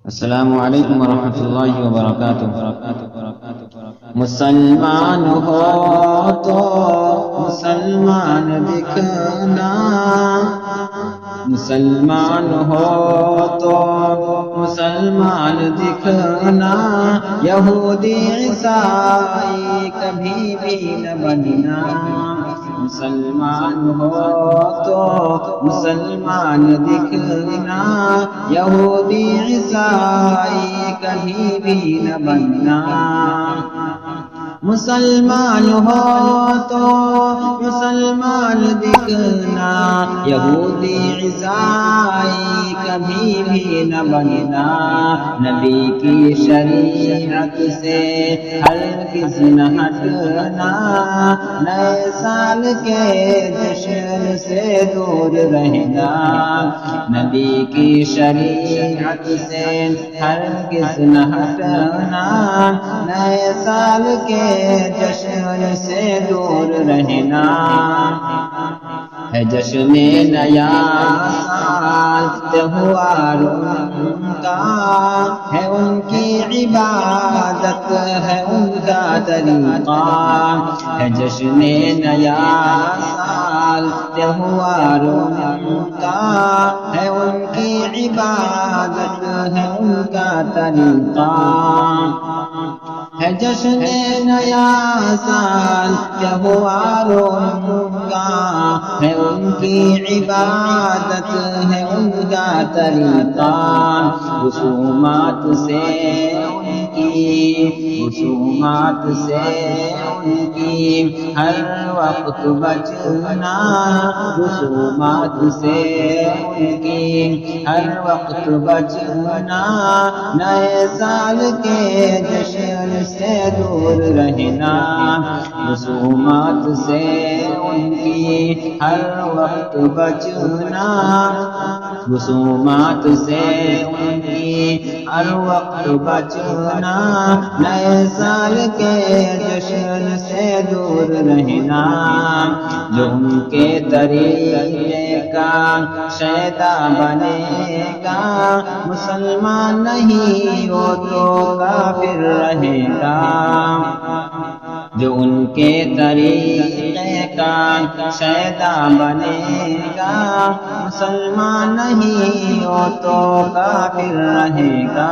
السلام علیکم ورحمۃ اللہ وبرکاتہ۔ مسلمان ہو تو مسلمان دکھنا، مسلمان ہو تو مسلمان دکھنا، یہودی عیسائی کبھی بھی نہ بننا۔ مسلمان ہو تو مسلمان دکھنا، یہودی عیسائی کبھی بھی نہ بننا۔ مسلمان ہو تو مسلمان دکھنا، یہودی عیسائی کبھی بھی نہ بننا۔ نبی کی شریعت سے ہرگز نہ ہٹنا، نئے سال کے جشن سے دور رہنا۔ نبی کی شریعت سے ہرگز نہ ہٹنا، نئے سال کے جشن سے دور رہنا۔ ہے جشن نیا سال تہوار ان کا، ہے ان کی عبادت ہے ان کا طریقہ۔ ہے جشن نیا سال تہوار ان کا، ہے ان کی عبادت ہے ان کا طریقہ۔ ہے جشن نیا سال تہوار ان کا، ہے ان کی عبادت ہے ان کا طریقہ۔ رسومات سے ان کی، رسومات سے ان کی ہر وقت بچنا، رسومات سے ان کی ہر وقت بچنا، نئے سال کے جشن سے دور رہنا۔ رسومات سے ان کی ہر وقت بچنا، رسومات سے ان کی ہر وقت بچنا، نئے سال کے جشن سے دور رہنا۔ جو ان کے طریقے کا شیدا بنے گا، مسلمان نہیں وہ تو کافر رہے گا۔ جو ان کے طریقے کا شیدا بنے گا، مسلمان نہیں وہ تو کافر رہے گا۔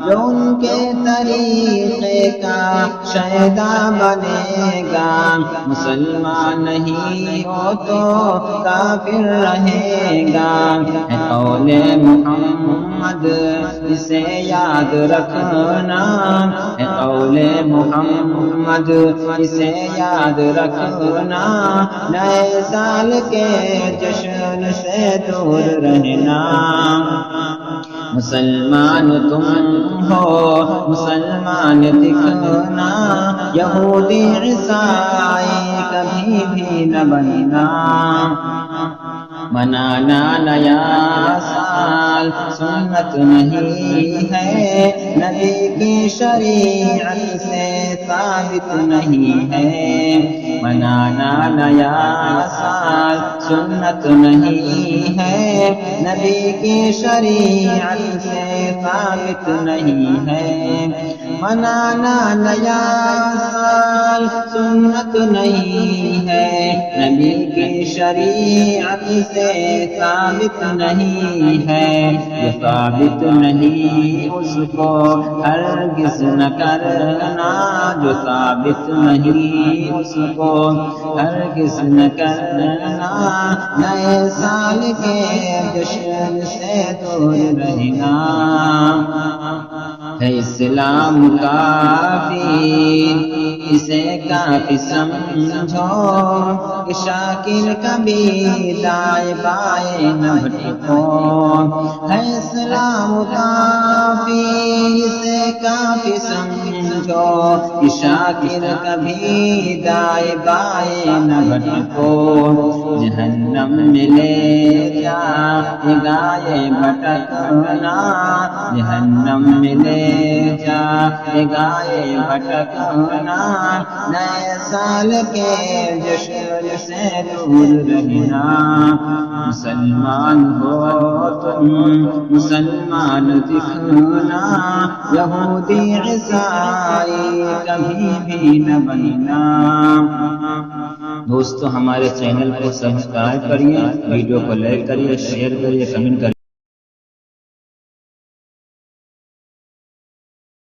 جو ان کے طریقے کا شیدا بنے گا، مسلمان نہیں وہ تو کافر رہے گا۔ ہے قول محمد اسے یاد رکھنا، ہے قول محمد اسے یاد رکھنا، نئے سال کے جشن سے دور رہنا۔ مسلمان تم ہو مسلمان دکھنا، یہودی عیسائی کبھی بھی نہ بننا۔ منانا نیا سال سنت نہیں ہے، نبی کی شریعت سے ثابت نہیں ہے۔ منانا نیا سال سنت نہیں ہے، نبی کی شریعت سے ثابت نہیں ہے۔ منانا نیا سال سنت نہیں ہے، نبی کی شریعت سے ثابت نہیں ہے۔ جو ثابت نہیں اس کو ہرگز نہ کرنا، جو ثابت نہیں اس کو ہرگز نہ کرنا، نئے سال کے جشن سے دور رہنا۔ ہے اسلام کافی اسے کافی سمجھو، کہ شاکر کبھی دائیں بائیں نہ بھٹکو۔ ہے اسلام کافی اسے کافی سمجھو، کہ شاکر کبھی دائیں بائیں نہ بھٹکو۔ جہنم میں لے جائے گا یہ بھٹکنا، جہنم میں لے جائے گا یہ بھٹکنا، نئے سال کے جشن سے دور رہنا۔ مسلمان ہو تم مسلمان دکھنا، یہودی عیسائی کبھی بھی نہ بننا۔ دوستو ہمارے چینل کو سبسکرائب کریے، ویڈیو کو لائک کریے، شیئر کریے، کمنٹ کریے۔